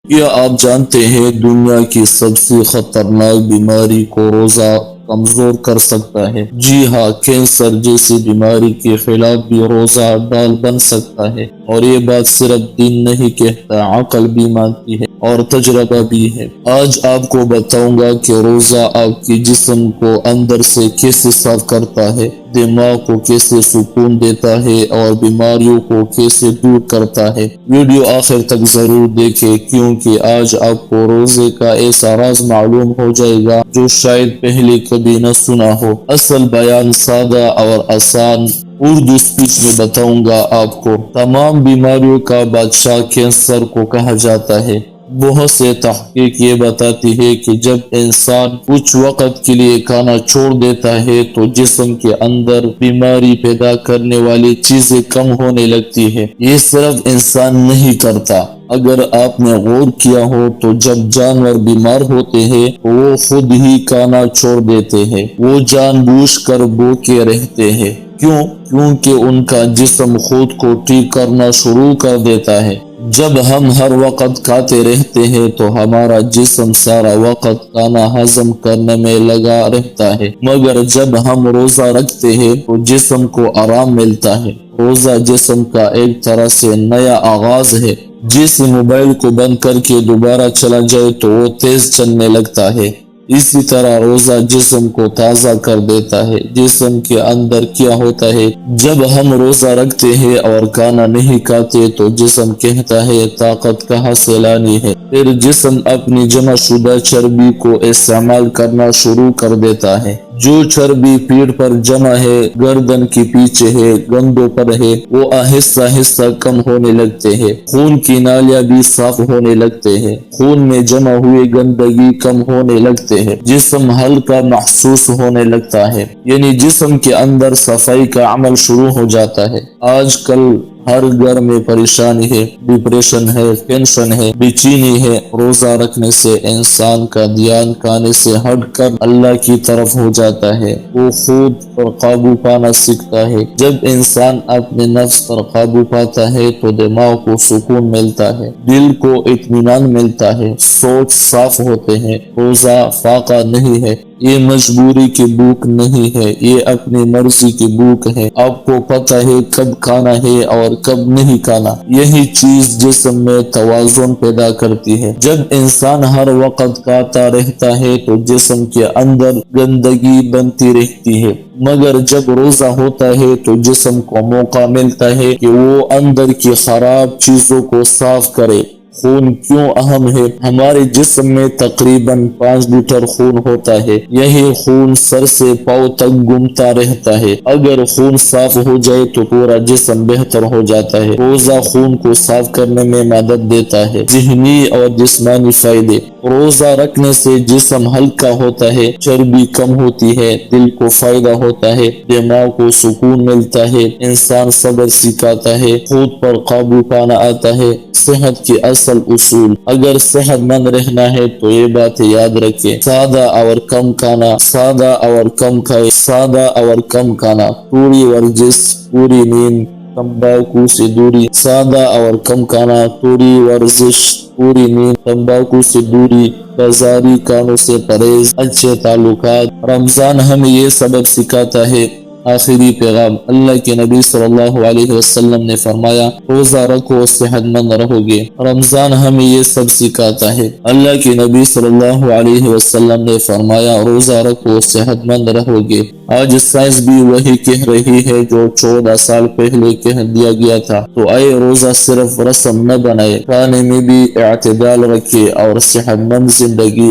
کیا آپ جانتے ہیں دنیا کی سب سے خطرناک بیماری کو روزہ کمزور کر سکتا ہے؟ جی ہاں، کینسر جیسی بیماری کے خلاف بھی روزہ ڈال بن سکتا ہے، اور یہ بات صرف دین نہیں کہتا، عقل بھی مانتی ہے اور تجربہ بھی ہے۔ آج آپ کو بتاؤں گا کہ روزہ آپ کے جسم کو اندر سے کیسے صاف کرتا ہے، دماغ کو کیسے سکون دیتا ہے اور بیماریوں کو کیسے دور کرتا ہے۔ ویڈیو آخر تک ضرور دیکھیں، کیونکہ آج آپ کو روزے کا ایسا راز معلوم ہو جائے گا جو شاید پہلے کبھی نہ سنا ہو۔ اصل بیان سادہ اور آسان اردو سپیچ میں بتاؤں گا آپ کو۔ تمام بیماریوں کا بادشاہ کینسر کو کہا جاتا ہے۔ بہت سے تحقیق یہ بتاتی ہے کہ جب انسان کچھ وقت کے لیے کھانا چھوڑ دیتا ہے تو جسم کے اندر بیماری پیدا کرنے والی چیزیں کم ہونے لگتی ہے۔ یہ صرف انسان نہیں کرتا۔ اگر آپ نے غور کیا ہو تو جب جانور بیمار ہوتے ہیں وہ خود ہی کھانا چھوڑ دیتے ہیں، وہ جان بوجھ کر بھوکے رہتے ہیں۔ کیونکہ ان کا جسم خود کو ٹھیک کرنا شروع کر دیتا ہے۔ جب ہم ہر وقت کھاتے رہتے ہیں تو ہمارا جسم سارا وقت کھانا ہضم کرنے میں لگا رہتا ہے، مگر جب ہم روزہ رکھتے ہیں تو جسم کو آرام ملتا ہے۔ روزہ جسم کا ایک طرح سے نیا آغاز ہے۔ جیسے موبائل کو بند کر کے دوبارہ چلا جائے تو وہ تیز چلنے لگتا ہے، اسی طرح روزہ جسم کو تازہ کر دیتا ہے۔ جسم کے اندر کیا ہوتا ہے، جب ہم روزہ رکھتے ہیں اور کھانا نہیں کھاتے تو جسم کہتا ہے طاقت کہاں سے لانی ہے۔ پھر جسم اپنی جمع شدہ چربی کو استعمال کرنا شروع کر دیتا ہے۔ جو چربی پیٹ پر جمع ہے، گردن کے پیچھے ہے، گندوں پر ہے، وہ آہستہ آہستہ کم ہونے لگتے ہیں۔ خون کی نالیاں بھی صاف ہونے لگتے ہیں، خون میں جمع ہوئے گندگی کم ہونے لگتے ہیں، جسم ہلکا محسوس ہونے لگتا ہے، یعنی جسم کے اندر صفائی کا عمل شروع ہو جاتا ہے۔ آج کل ہر گھر میں پریشانی ہے، ڈپریشن ہے، ٹینشن ہے، بے چینی ہے۔ روزہ رکھنے سے انسان کا دھیان کھانے سے ہٹ کر اللہ کی طرف ہو جاتا ہے، وہ خود پر قابو پانا سیکھتا ہے۔ جب انسان اپنے نفس پر قابو پاتا ہے تو دماغ کو سکون ملتا ہے، دل کو اطمینان ملتا ہے، سوچ صاف ہوتے ہیں۔ روزہ فاقہ نہیں ہے، یہ مجبوری کی بھوک نہیں ہے، یہ اپنی مرضی کی بھوک ہے۔ آپ کو پتہ ہے کب کھانا ہے اور کب نہیں کھانا۔ یہی چیز جسم میں توازن پیدا کرتی ہے۔ جب انسان ہر وقت کھاتا رہتا ہے تو جسم کے اندر گندگی بنتی رہتی ہے، مگر جب روزہ ہوتا ہے تو جسم کو موقع ملتا ہے کہ وہ اندر کی خراب چیزوں کو صاف کرے۔ خون کیوں اہم ہے؟ ہمارے جسم میں تقریباً 5 لیٹر خون ہوتا ہے۔ یہی خون سر سے پاؤں تک گھومتا رہتا ہے۔ اگر خون صاف ہو جائے تو پورا جسم بہتر ہو جاتا ہے۔ روزہ خون کو صاف کرنے میں مدد دیتا ہے۔ ذہنی اور جسمانی فائدے: روزہ رکھنے سے جسم ہلکا ہوتا ہے، چربی کم ہوتی ہے، دل کو فائدہ ہوتا ہے، دماغ کو سکون ملتا ہے، انسان صبر سکھاتا ہے، خود پر قابو پانا آتا ہے۔ صحت کے اصل اصول: اگر صحت مند رہنا ہے تو یہ باتیں یاد رکھیں: سادہ اور کم کھانا، سادہ اور کم کھائے، سادہ اور کم کھانا، پوری ورزش، پوری نیند، تمباکو سے دوری۔ سادہ اور کم کھانا، پوری ورزش، پوری نیند، تمباکو سے دوری، بازاری کھانوں سے پرہیز، اچھے تعلقات۔ رمضان ہمیں یہ سبق سکھاتا ہے۔ آخری پیغام: اللہ کے نبی صلی اللہ علیہ وسلم نے فرمایا، روزہ رکھو صحت مند رہو گے۔ رمضان ہمیں یہ سب سکھاتا ہے۔ اللہ کے نبی صلی اللہ علیہ وسلم نے فرمایا، روزہ رکھو صحت مند رہو گے۔ آج سائنس بھی وہی کہہ رہی ہے جو 14 سال پہلے کہہ دیا گیا تھا۔ تو آئے روزہ صرف رسم نہ بنائے، کھانے میں بھی اعتدال رکھے اور صحت مند زندگی